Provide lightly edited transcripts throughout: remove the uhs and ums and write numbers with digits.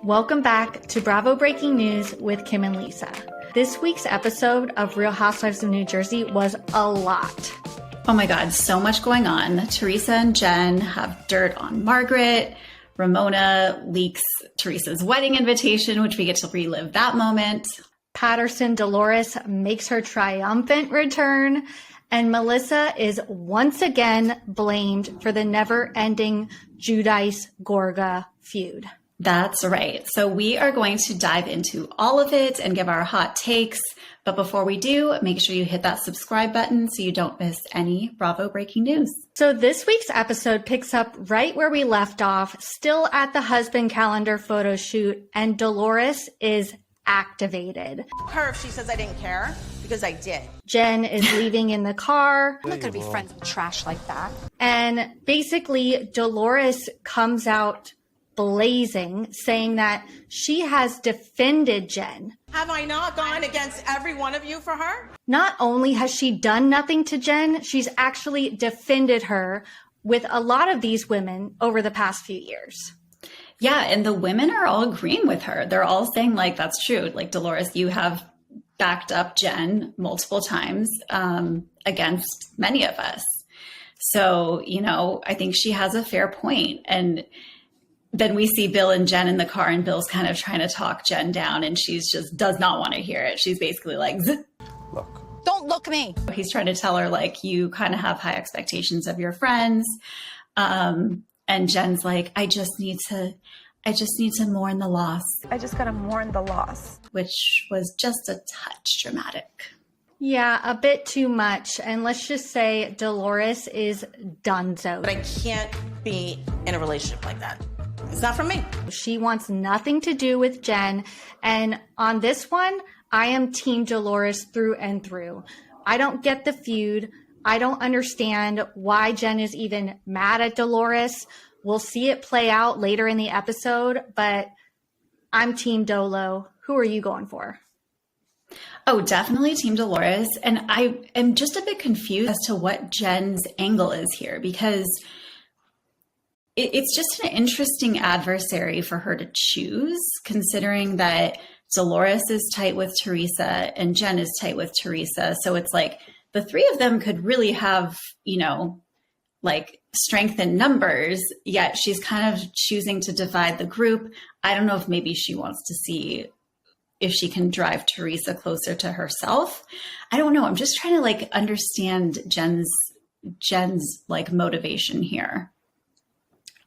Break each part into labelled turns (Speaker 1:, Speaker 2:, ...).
Speaker 1: Welcome back to Bravo Breaking News with Kim and Lisa. This week's episode of Real Housewives of New Jersey was a lot.
Speaker 2: Oh my God, so much going on. Teresa and Jen have dirt on Margaret. Ramona leaks Teresa's wedding invitation, which we get to relive that moment.
Speaker 1: Patterson Dolores makes her triumphant return. And Melissa is once again blamed for the never-ending Giudice Gorga feud.
Speaker 2: That's right. So we are going to dive into all of it and give our hot takes. But before we do, make sure you hit that subscribe button so you don't miss any Bravo breaking news.
Speaker 1: So this week's episode picks up right where we left off, still at the husband calendar photo shoot, and Dolores is activated.
Speaker 3: Her if she says I didn't care, because I did.
Speaker 1: Jen is leaving in the car.
Speaker 4: I'm not going to be friends with trash like that.
Speaker 1: And basically, Dolores comes out blazing, saying that she has defended Jen.
Speaker 3: Have I not gone against every one of you for her?
Speaker 1: Not only has she done nothing to Jen, she's actually defended her with a lot of these women over the past few years.
Speaker 2: Yeah, and the women are all agreeing with her. They're all saying, like, that's true. Like, Dolores, you have backed up Jen multiple times against many of us. So, you know, I think she has a fair point. And then we see Bill and Jen in the car, and Bill's kind of trying to talk Jen down, and she's just does not want to hear it. She's basically like,
Speaker 4: Look. Don't look me.
Speaker 2: He's trying to tell her, like, you kind of have high expectations of your friends. And Jen's like, I just need to mourn the loss.
Speaker 5: I just got to mourn the loss.
Speaker 2: Which was just a touch dramatic.
Speaker 1: Yeah, a bit too much. And let's just say Dolores is donezo.
Speaker 3: But I can't be in a relationship like that. It's not for me.
Speaker 1: She wants nothing to do with Jen. And on this one, I am Team Dolores through and through. I don't get the feud. I don't understand why Jen is even mad at Dolores. We'll see it play out later in the episode, but I'm Team Dolo. Who are you going for?
Speaker 2: Oh, definitely Team Dolores. And I am just a bit confused as to what Jen's angle is here, because it's just an interesting adversary for her to choose, considering that Dolores is tight with Teresa and Jen is tight with Teresa. So it's like the three of them could really have, you know, like strength in numbers, yet she's kind of choosing to divide the group. I don't know if maybe she wants to see if she can drive Teresa closer to herself. I don't know. I'm just trying to like understand Jen's like motivation here.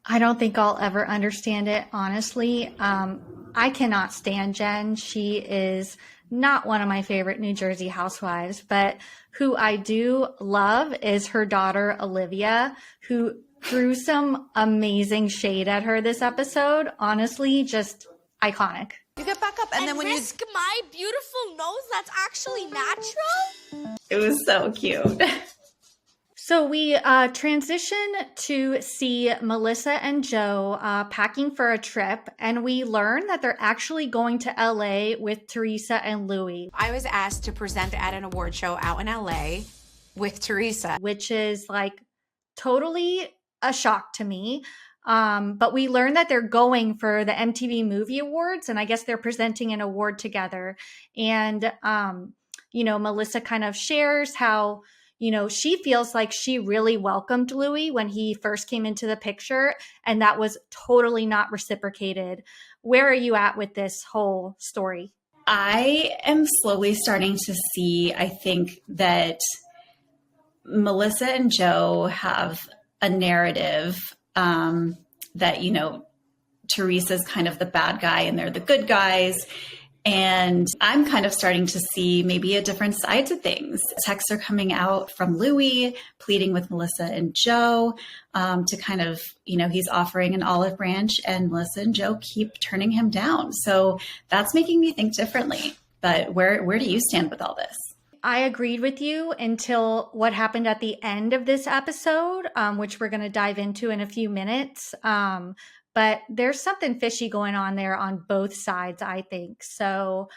Speaker 1: I don't think I'll ever understand it, honestly. I cannot stand Jen. She is not one of my favorite New Jersey housewives, but who I do love is her daughter, Olivia, who threw some amazing shade at her this episode. Honestly, just iconic.
Speaker 3: You get back up and then when
Speaker 6: risk my beautiful nose that's actually natural?
Speaker 2: It was so cute.
Speaker 1: So we transition to see Melissa and Joe packing for a trip, and we learn that they're actually going to LA with Teresa and Louis.
Speaker 4: I was asked to present at an award show out in LA with Teresa.
Speaker 1: Which is like totally a shock to me. But we learn that they're going for the MTV Movie Awards, and I guess they're presenting an award together. And, you know, Melissa kind of shares how, you know, she feels like she really welcomed Louis when he first came into the picture, and that was totally not reciprocated. Where are you at with this whole story?
Speaker 2: I am slowly starting to see, I think, that Melissa and Joe have a narrative that, you know, Teresa's kind of the bad guy and they're the good guys. And I'm kind of starting to see maybe a different side to things. Texts are coming out from Louis, pleading with Melissa and Joe to kind of, you know, he's offering an olive branch and Melissa and Joe keep turning him down. So that's making me think differently. But where do you stand with all this?
Speaker 1: I agreed with you until what happened at the end of this episode, which we're going to dive into in a few minutes. But there's something fishy going on there on both sides, I think. So,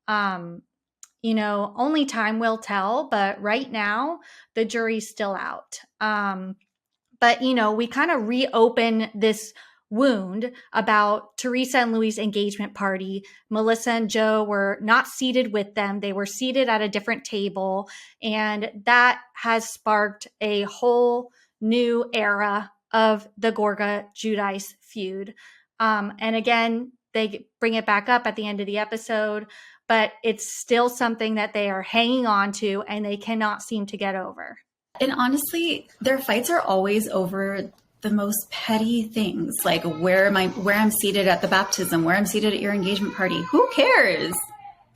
Speaker 1: you know, only time will tell. But right now, the jury's still out. But, you know, we kind of reopen this wound about Teresa and Louis' engagement party. Melissa and Joe were not seated with them. They were seated at a different table. And that has sparked a whole new era of the Gorga Giudice feud. And again, they bring it back up at the end of the episode, but it's still something that they are hanging on to and they cannot seem to get over.
Speaker 2: And honestly, their fights are always over the most petty things, like where I'm seated at the baptism, where I'm seated at your engagement party. Who cares?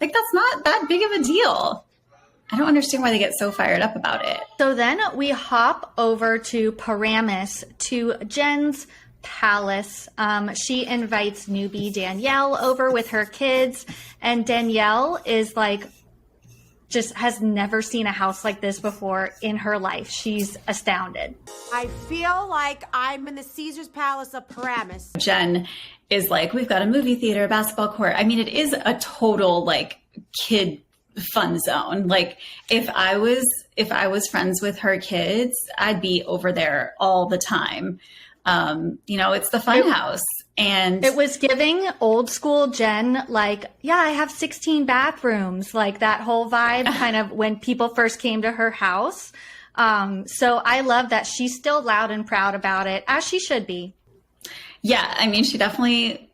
Speaker 2: Like, that's not that big of a deal. I don't understand why they get so fired up about it.
Speaker 1: So then we hop over to Paramus, to Jen's palace. She invites newbie Danielle over with her kids, and Danielle is like, just has never seen a house like this before in her life. She's astounded.
Speaker 7: I feel like I'm in the Caesar's Palace of Paramus.
Speaker 2: Jen is like, we've got a movie theater, a basketball court. I mean, it is a total like kid fun zone. Like if I was friends with her kids, I'd be over there all the time. It's the fun house. And
Speaker 1: it was giving old school Jen, like, yeah, I have 16 bathrooms, like that whole vibe kind of when people first came to her house. So I love that she's still loud and proud about it, as she should be.
Speaker 2: Yeah, I mean, she definitely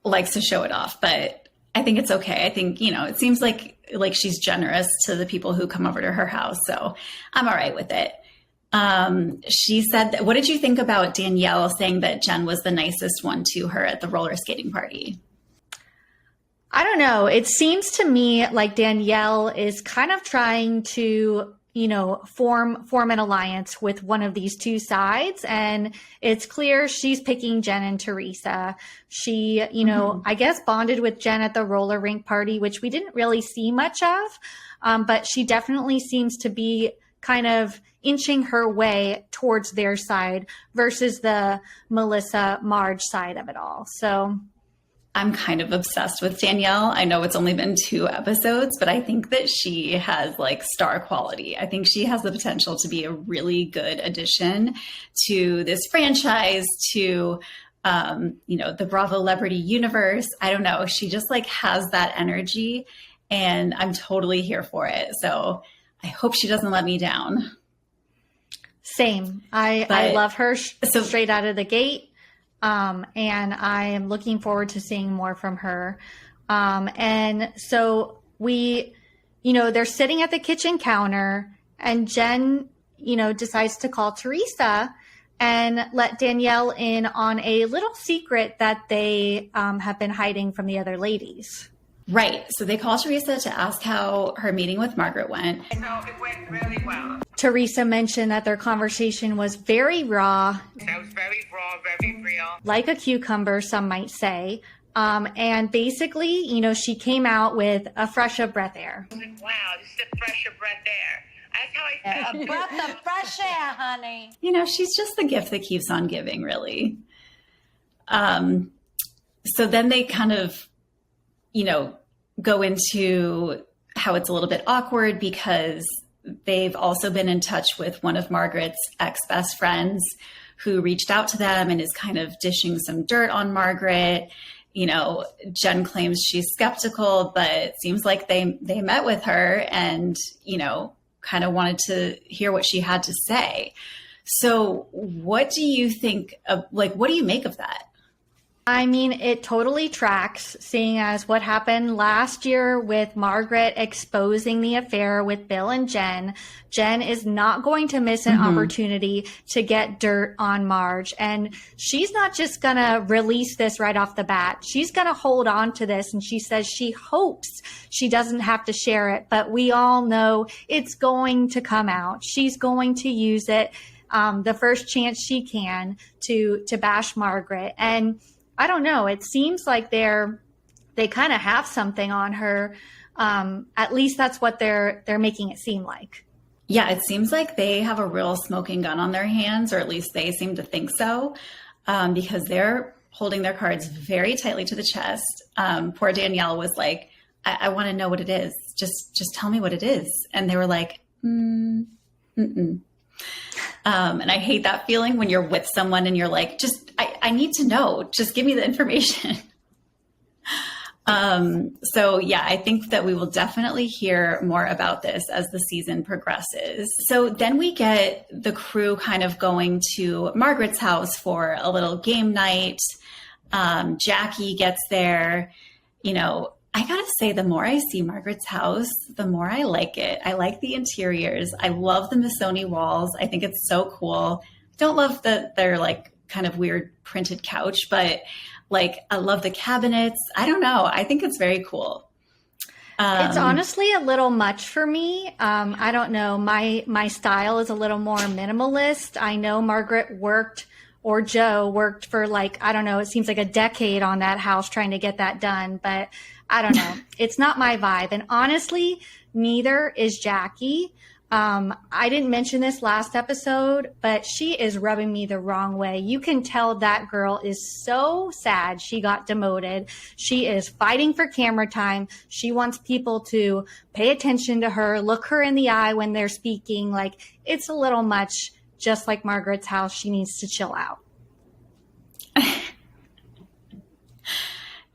Speaker 2: likes to show it off, but I think it's okay. I think, it seems like she's generous to the people who come over to her house. So I'm all right with it. She said that, what did you think about Danielle saying that Jen was the nicest one to her at the roller skating party?
Speaker 1: I don't know. It seems to me like Danielle is kind of trying to, form an alliance with one of these two sides. And it's clear she's picking Jen and Teresa. She, I guess bonded with Jen at the roller rink party, which we didn't really see much of. But she definitely seems to be kind of inching her way towards their side versus the Melissa Marge side of it all. So
Speaker 2: I'm kind of obsessed with Danielle. I know it's only been 2 episodes, but I think that she has like star quality. I think she has the potential to be a really good addition to this franchise, to the Bravo Celebrity universe. I don't know. She just like has that energy and I'm totally here for it. So I hope she doesn't let me down.
Speaker 1: Same. I love her straight out of the gate. And I am looking forward to seeing more from her. And so they're sitting at the kitchen counter and Jen, decides to call Teresa and let Danielle in on a little secret that they have been hiding from the other ladies.
Speaker 2: Right. So they call Teresa to ask how her meeting with Margaret went.
Speaker 8: So it went really well.
Speaker 1: Teresa mentioned that their conversation was very raw.
Speaker 8: That was very raw, very real.
Speaker 1: Like a cucumber, some might say. And basically, she came out with a fresh of breath air.
Speaker 8: Wow, this is a fresh of breath air. That's how I felt.
Speaker 6: A breath of fresh air, honey.
Speaker 2: She's just the gift that keeps on giving, really. So then they kind of, go into how it's a little bit awkward because they've also been in touch with one of Margaret's ex-best friends who reached out to them and is kind of dishing some dirt on Margaret. Jen claims she's skeptical, but it seems like they met with her and, kind of wanted to hear what she had to say. So what do you think of, what do you make of that?
Speaker 1: I mean, it totally tracks, seeing as what happened last year with Margaret exposing the affair with Bill and Jen. Jen is not going to miss an opportunity to get dirt on Marge. And she's not just going to release this right off the bat. She's going to hold on to this. And she says she hopes she doesn't have to share it. But we all know it's going to come out. She's going to use it the first chance she can to bash Margaret. And I don't know. It seems like they kind of have something on her. At least that's what they're making it seem like.
Speaker 2: Yeah, it seems like they have a real smoking gun on their hands, or at least they seem to think so, because they're holding their cards very tightly to the chest. Poor Danielle was like, I want to know what it is. Just tell me what it is. And they were like, mm-mm. And I hate that feeling when you're with someone and you're like, I need to know. Just give me the information. So yeah, I think that we will definitely hear more about this as the season progresses. So then we get the crew kind of going to Margaret's house for a little game night. Jackie gets there. You know, I gotta say, the more I see Margaret's house, the more I like it. I like the interiors. I love the Missoni walls. I think it's so cool. Don't love that they're like kind of weird printed couch, but like, I love the cabinets. I don't know. I think it's very cool.
Speaker 1: It's honestly a little much for me. I don't know. My style is a little more minimalist. I know Margaret worked, or Joe worked for like, I don't know, it seems like a decade on that house trying to get that done. But I don't know. It's not my vibe. And honestly, neither is Jackie. I didn't mention this last episode, but she is rubbing me the wrong way. You can tell that girl is so sad she got demoted. She is fighting for camera time. She wants people to pay attention to her, look her in the eye when they're speaking. Like, it's a little much, just like Margaret's house. She needs to chill out.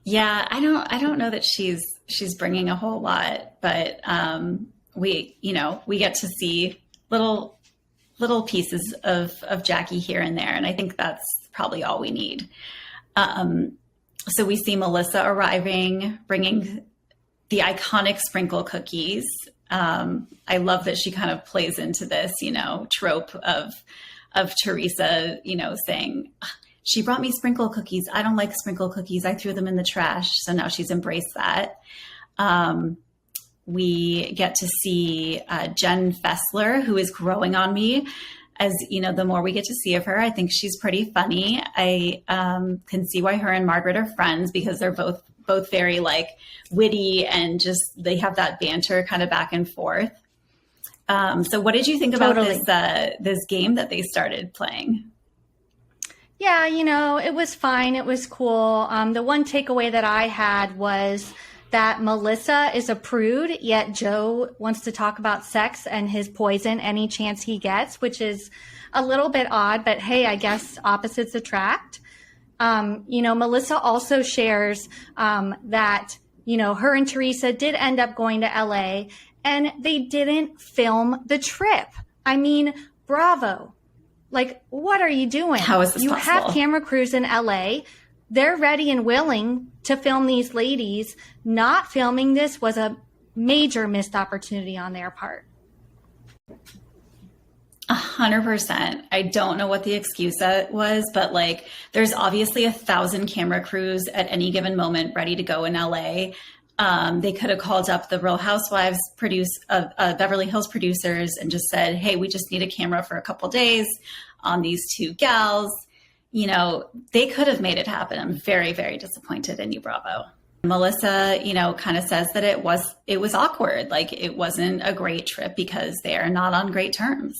Speaker 2: Yeah, I don't know that she's bringing a whole lot, but we get to see little pieces of Jackie here and there, and I think that's probably all we need. So we see Melissa arriving, bringing the iconic sprinkle cookies. I love that she kind of plays into this, trope of Teresa, saying, she brought me sprinkle cookies. I don't like sprinkle cookies. I threw them in the trash. So now she's embraced that. We get to see Jen Fessler, who is growing on me. As the more we get to see of her, I think she's pretty funny. I can see why her and Margaret are friends, because they're both very like witty, and just they have that banter kind of back and forth. So what did you think about this game that they started playing?
Speaker 1: Yeah, it was fine. It was cool. The one takeaway that I had was that Melissa is a prude, yet Joe wants to talk about sex and his poison any chance he gets, which is a little bit odd, but hey, I guess opposites attract. Melissa also shares that, her and Teresa did end up going to LA, and they didn't film the trip. I mean, bravo. Like, what are you doing?
Speaker 2: How is this possible?
Speaker 1: You have camera crews in LA. They're ready and willing to film these ladies. Not filming this was a major missed opportunity on their part.
Speaker 2: 100%. I don't know what the excuse that was, but like, there's obviously 1,000 camera crews at any given moment ready to go in LA. They could have called up the Real Housewives Beverly Hills producers and just said, hey, we just need a camera for a couple days on these two gals. They could have made it happen. I'm very, very disappointed in you, Bravo. Melissa, kind of says that it was awkward. Like, it wasn't a great trip because they are not on great terms.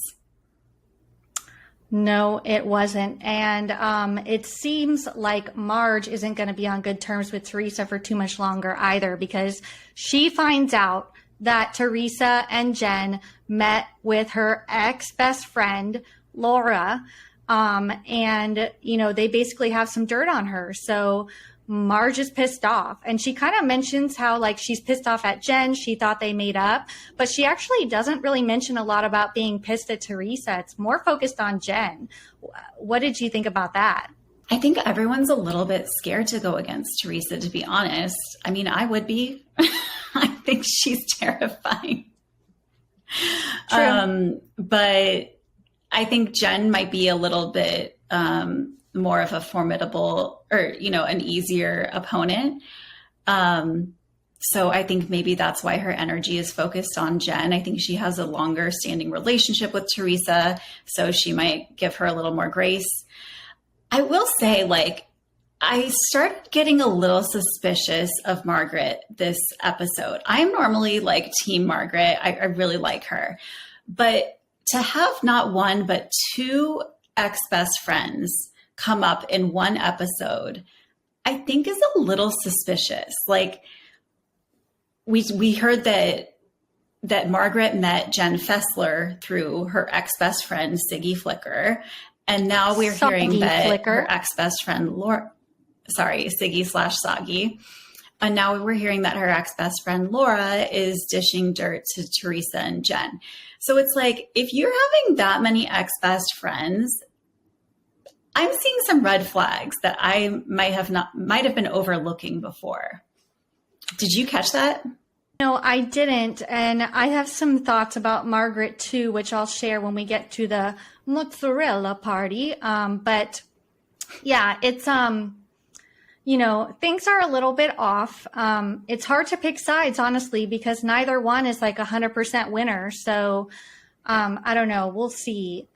Speaker 1: No, it wasn't. And it seems like Marge isn't going to be on good terms with Teresa for too much longer either, because she finds out that Teresa and Jen met with her ex-best friend, Laura, and, they basically have some dirt on her. So Marge is pissed off, and she kind of mentions how like she's pissed off at Jen. She thought they made up, but she actually doesn't really mention a lot about being pissed at Teresa. It's more focused on Jen. What did you think about that?
Speaker 2: I think everyone's a little bit scared to go against Teresa, to be honest. I mean, I would be. I think she's terrifying.
Speaker 1: True.
Speaker 2: But I think Jen might be a little bit more of a formidable, or, an easier opponent. So I think maybe that's why her energy is focused on Jen. I think she has a longer standing relationship with Teresa, so she might give her a little more grace. I will say, like, I started getting a little suspicious of Margaret this episode. I'm normally like Team Margaret. I really like her. But to have not one, but two ex-best friends come up in one episode, I think is a little suspicious. Like, we heard that Margaret met Jen Fessler through her ex-best friend, Siggy Flicker. And now we're hearing
Speaker 1: Soggy
Speaker 2: that
Speaker 1: flicker.
Speaker 2: her ex-best friend, Siggy/Soggy. And now we're hearing that her ex-best friend, Laura, is dishing dirt to Teresa and Jen. So it's like, if you're having that many ex-best friends, I'm seeing some red flags that I might have been overlooking before. Did you catch that?
Speaker 1: No, I didn't. And I have some thoughts about Margaret too, which I'll share when we get to the mozzarella party. But yeah, it's, things are a little bit off. It's hard to pick sides, honestly, because neither one is like 100% winner. So I don't know. We'll see.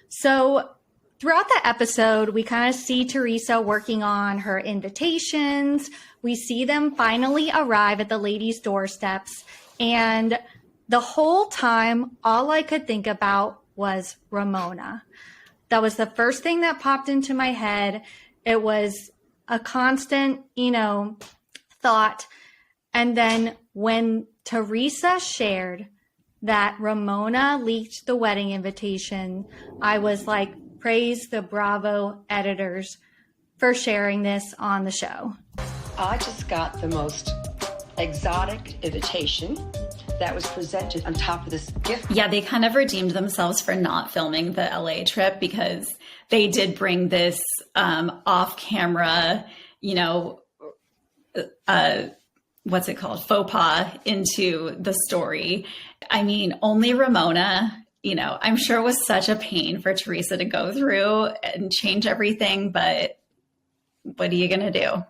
Speaker 1: So throughout the episode, we kind of see Teresa working on her invitations. We see them finally arrive at the ladies' doorsteps. And the whole time, all I could think about was Ramona. That was the first thing that popped into my head. It was a constant, thought. And then when Teresa shared that Ramona leaked the wedding invitation, I was like, praise the Bravo editors for sharing this on the show.
Speaker 9: I just got the most exotic invitation that was presented on top of this gift.
Speaker 2: Yeah, they kind of redeemed themselves for not filming the LA trip because they did bring this off-camera, what's it called? Faux pas into the story. I mean, only Ramona, I'm sure it was such a pain for Teresa to go through and change everything, but what are you going to do?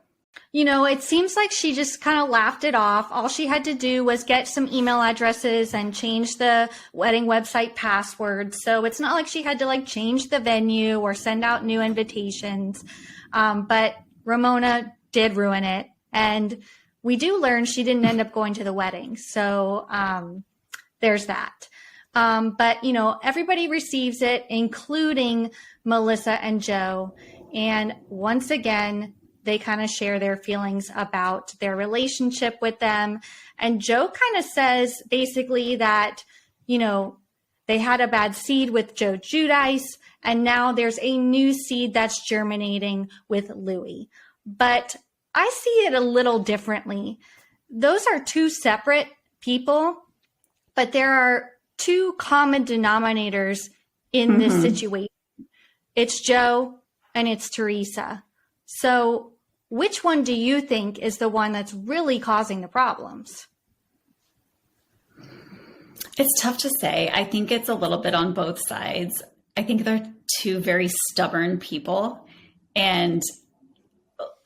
Speaker 1: It seems like she just kind of laughed it off. All she had to do was get some email addresses and change the wedding website passwords. So it's not like she had to change the venue or send out new invitations. But Ramona did ruin it. And we do learn she didn't end up going to the wedding. So there's that. But everybody receives it, including Melissa and Joe. And once again, they kind of share their feelings about their relationship with them. And Joe kind of says basically that, they had a bad seed with Joe Giudice, and now there's a new seed that's germinating with Louis. But I see it a little differently. Those are two separate people, but there are two common denominators in this situation. It's Joe and it's Teresa. So which one do you think is the one that's really causing the problems?
Speaker 2: It's tough to say. I think it's a little bit on both sides. I think they're two very stubborn people. And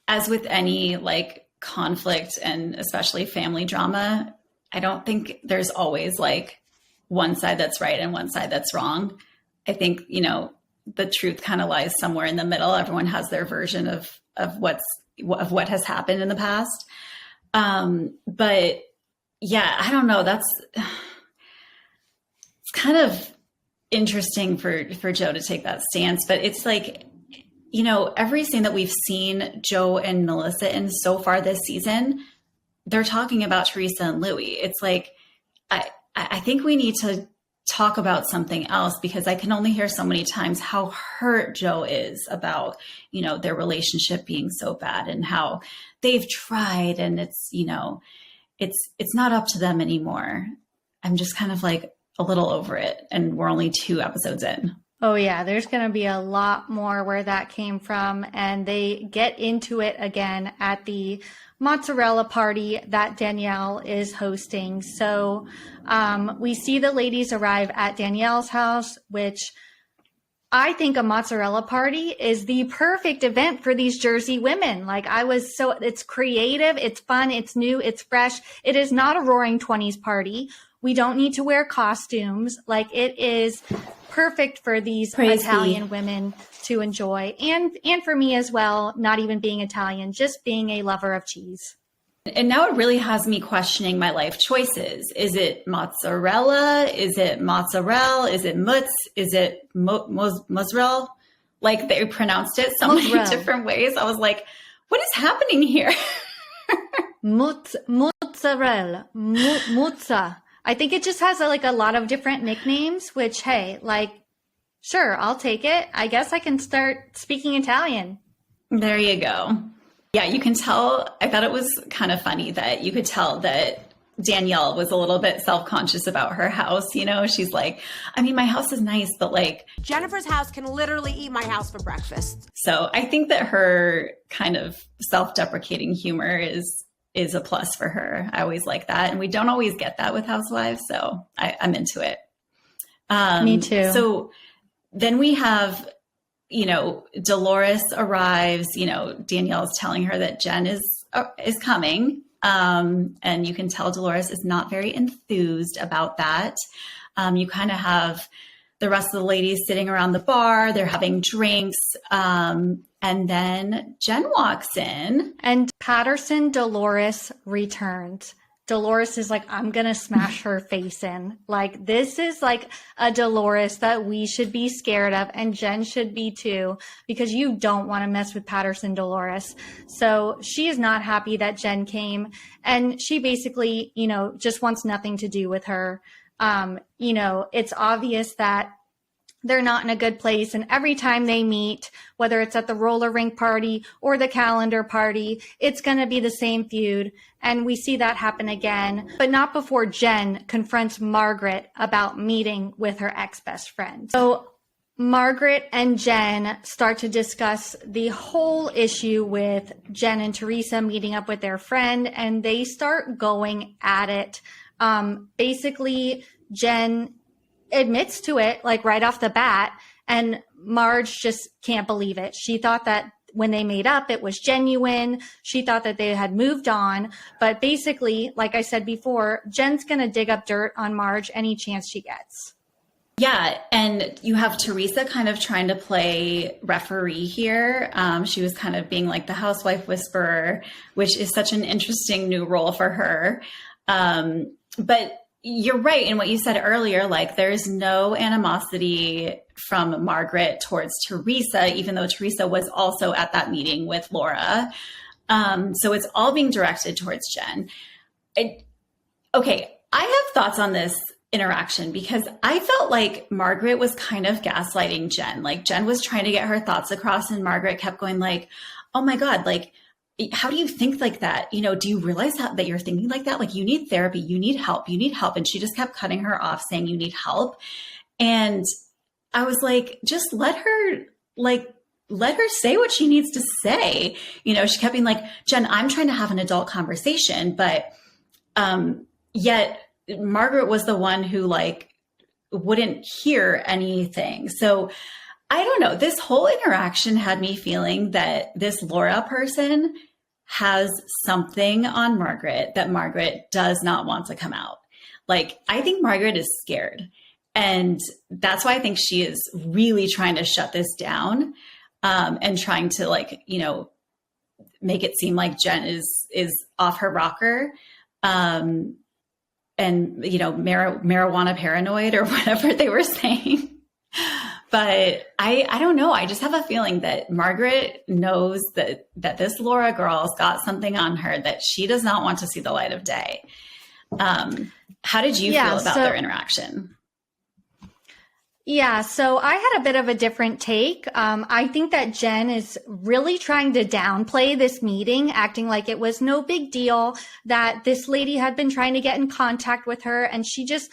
Speaker 2: as with any conflict and especially family drama, I don't think there's always one side that's right and one side that's wrong. I think, the truth kind of lies somewhere in the middle. Everyone has their version of what has happened in the past. But yeah, I don't know. It's kind of interesting for Joe to take that stance, but it's every scene that we've seen Joe and Melissa in so far this season, they're talking about Teresa and Louis. It's I think we need to talk about something else because I can only hear so many times how hurt Joe is about, their relationship being so bad and how they've tried and it's not up to them anymore. I'm just kind of a little over it and we're only 2 episodes in.
Speaker 1: Oh yeah, there's going to be a lot more where that came from, and they get into it again at the mozzarella party that Danielle is hosting. So we see the ladies arrive at Danielle's house, which I think a mozzarella party is the perfect event for these Jersey women. It's creative, it's fun, it's new, it's fresh. It is not a roaring 20s party. We don't need to wear costumes. It is perfect for these Italian women to enjoy. And for me as well, not even being Italian, just being a lover of cheese.
Speaker 2: And now it really has me questioning my life choices. Is it mozzarella? Is it mozzarella? Is it mutz? Is it mozzarella? They pronounced it so many different ways. I was like, what is happening here?
Speaker 1: Mozzarella. Muzza. I think it just has a lot of different nicknames, which, hey, Sure, I'll take it. I guess I can start speaking Italian.
Speaker 2: There you go. Yeah, you can tell. I thought it was kind of funny that you could tell that Danielle was a little bit self-conscious about her house. You know, she's like, I mean, my house is nice, but like
Speaker 7: Jennifer's house can literally eat my house for breakfast.
Speaker 2: So I think that her kind of self-deprecating humor is a plus for her. I always like that. And we don't always get that with Housewives. So I'm into it.
Speaker 1: Me too.
Speaker 2: So then we have, you know, Dolores arrives, you know, Danielle's telling her that Jen is coming. And you can tell Dolores is not very enthused about that. You kind of have the rest of the ladies sitting around the bar, they're having drinks. And then Jen walks in.
Speaker 1: And Patterson Dolores returns. Dolores is like, I'm going to smash her face in. Like, this is like a Dolores that we should be scared of, and Jen should be too, because you don't want to mess with Patterson Dolores. So she is not happy that Jen came, and she basically, you know, just wants nothing to do with her. You know, it's obvious that they're not in a good place. And every time they meet, whether it's at the roller rink party or the calendar party, it's going to be the same feud. And we see that happen again, but not before Jen confronts Margaret about meeting with her ex-best friend. So Margaret and Jen start to discuss the whole issue with Jen and Teresa meeting up with their friend, and they start going at it. Basically, Jen admits to it, like right off the bat, and Marge just can't believe it. She thought that when they made up, it was genuine. She thought that they had moved on, but basically, like I said before, Jen's gonna dig up dirt on Marge any chance she gets.
Speaker 2: Yeah, and you have Teresa kind of trying to play referee here. She was kind of being like the housewife whisperer, which is such an interesting new role for her. But you're right in what you said earlier, like there's no animosity from Margaret towards Teresa, even though Teresa was also at that meeting with Laura. So it's all being directed towards Jen. Okay, I have thoughts on this interaction because I felt like Margaret was kind of gaslighting Jen. Like Jen was trying to get her thoughts across and Margaret kept going like, oh my God, like, how do you think like that? You know, do you realize that you're thinking like that? Like you need therapy, you need help, you need help. And she just kept cutting her off saying you need help. And I was like, just let her say what she needs to say. You know, she kept being like, Jen, I'm trying to have an adult conversation, but yet Margaret was the one who like wouldn't hear anything. So I don't know. This whole interaction had me feeling that this Laura person has something on Margaret that Margaret does not want to come out. Like, I think Margaret is scared. And that's why I think she is really trying to shut this down and trying to like, you know, make it seem like Jen is off her rocker. And, you know, marijuana paranoid or whatever they were saying. But I don't know. I just have a feeling that Margaret knows that this Laura girl's got something on her that she does not want to see the light of day. How did you feel about their interaction?
Speaker 1: Yeah, so I had a bit of a different take. I think that Jen is really trying to downplay this meeting, acting like it was no big deal, that this lady had been trying to get in contact with her and she just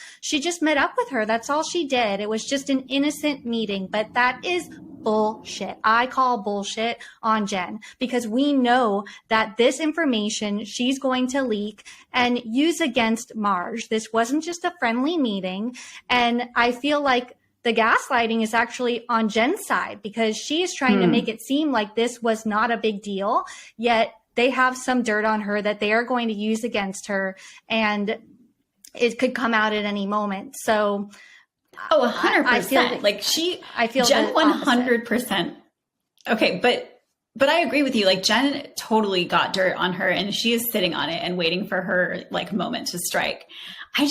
Speaker 1: met up with her. That's all she did. It was just an innocent meeting, but that is bullshit. I call bullshit on Jen because we know that this information she's going to leak and use against Marge. This wasn't just a friendly meeting. And I feel like the gaslighting is actually on Jen's side because she is trying to make it seem like this was not a big deal, yet they have some dirt on her that they are going to use against her and it could come out at any moment. So
Speaker 2: 100%.
Speaker 1: I feel
Speaker 2: like Jen 100%. Okay. But I agree with you. Like Jen totally got dirt on her and she is sitting on it and waiting for her like moment to strike. I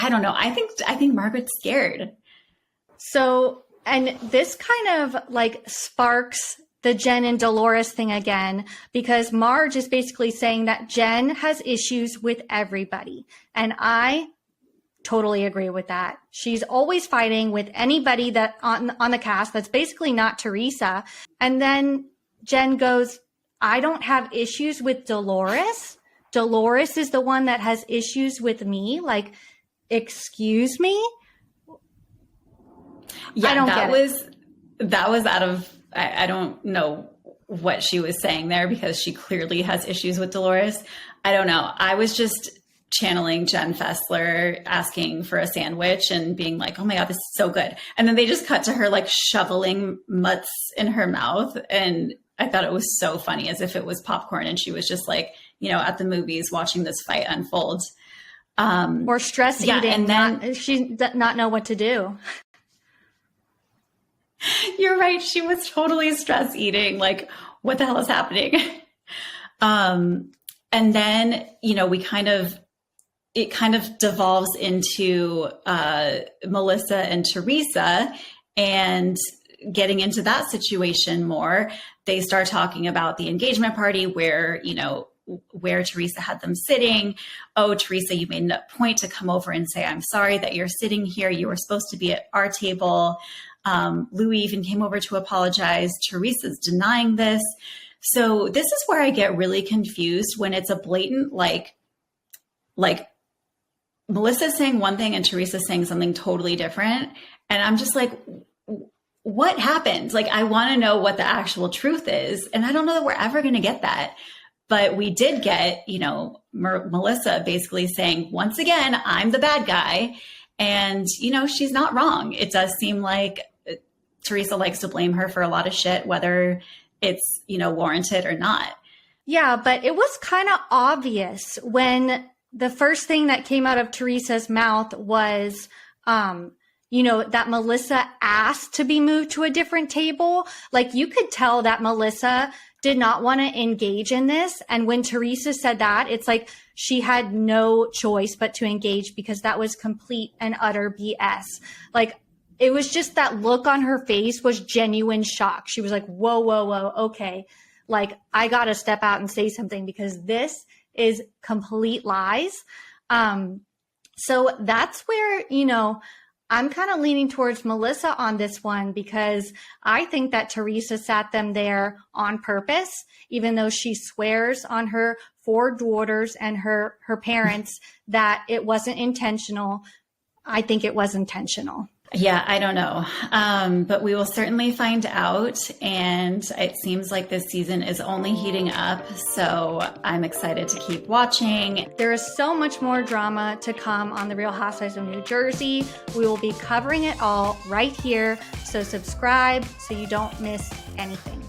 Speaker 2: don't know. I think Margaret's scared.
Speaker 1: So, and this kind of like sparks the Jen and Dolores thing again, because Marge is basically saying that Jen has issues with everybody. And I totally agree with that. She's always fighting with anybody that on the cast that's basically not Teresa. And then Jen goes, I don't have issues with Dolores. Dolores is the one that has issues with me. Like, excuse me?
Speaker 2: Yeah,
Speaker 1: I don't
Speaker 2: that
Speaker 1: get
Speaker 2: was that was out of I don't know what she was saying there, because she clearly has issues with Dolores. I don't know. I was just channeling Jen Fessler asking for a sandwich and being like, oh my God, this is so good. And then they just cut to her like shoveling mutts in her mouth. And I thought it was so funny, as if it was popcorn and she was just like, you know, at the movies watching this fight unfold.
Speaker 1: Or stress eating,
Speaker 2: and then
Speaker 1: she does not know what to do.
Speaker 2: You're right. She was totally stress eating. Like, what the hell is happening? And then, you know, it kind of devolves into Melissa and Teresa, and getting into that situation more. They start talking about the engagement party where, you know, where Teresa had them sitting. Oh, Teresa, you made a point to come over and say, I'm sorry that you're sitting here. You were supposed to be at our table. Louis even came over to apologize. Teresa's denying this. So this is where I get really confused when it's a blatant, like Melissa saying one thing and Teresa saying something totally different. And I'm just like, what happened? Like, I want to know what the actual truth is. And I don't know that we're ever going to get that. But we did get, you know, Melissa basically saying, once again, I'm the bad guy. And, you know, she's not wrong. It does seem like Teresa likes to blame her for a lot of shit, whether it's, you know, warranted or not.
Speaker 1: Yeah, but it was kind of obvious when the first thing that came out of Teresa's mouth was, you know, that Melissa asked to be moved to a different table. Like, you could tell that Melissa did not want to engage in this. And when Teresa said that, it's like she had no choice but to engage, because that was complete and utter BS. Like, it was just that look on her face was genuine shock. She was like, whoa, whoa, whoa. Okay. Like, I got to step out and say something, because this is complete lies. So that's where, you know, I'm kind of leaning towards Melissa on this one, because I think that Teresa sat them there on purpose, even though she swears on her 4 daughters and her parents that it wasn't intentional. I think it was intentional.
Speaker 2: Yeah, I don't know. But we will certainly find out. And it seems like this season is only heating up. So I'm excited to keep watching.
Speaker 1: There is so much more drama to come on The Real Housewives of New Jersey. We will be covering it all right here. So subscribe so you don't miss anything.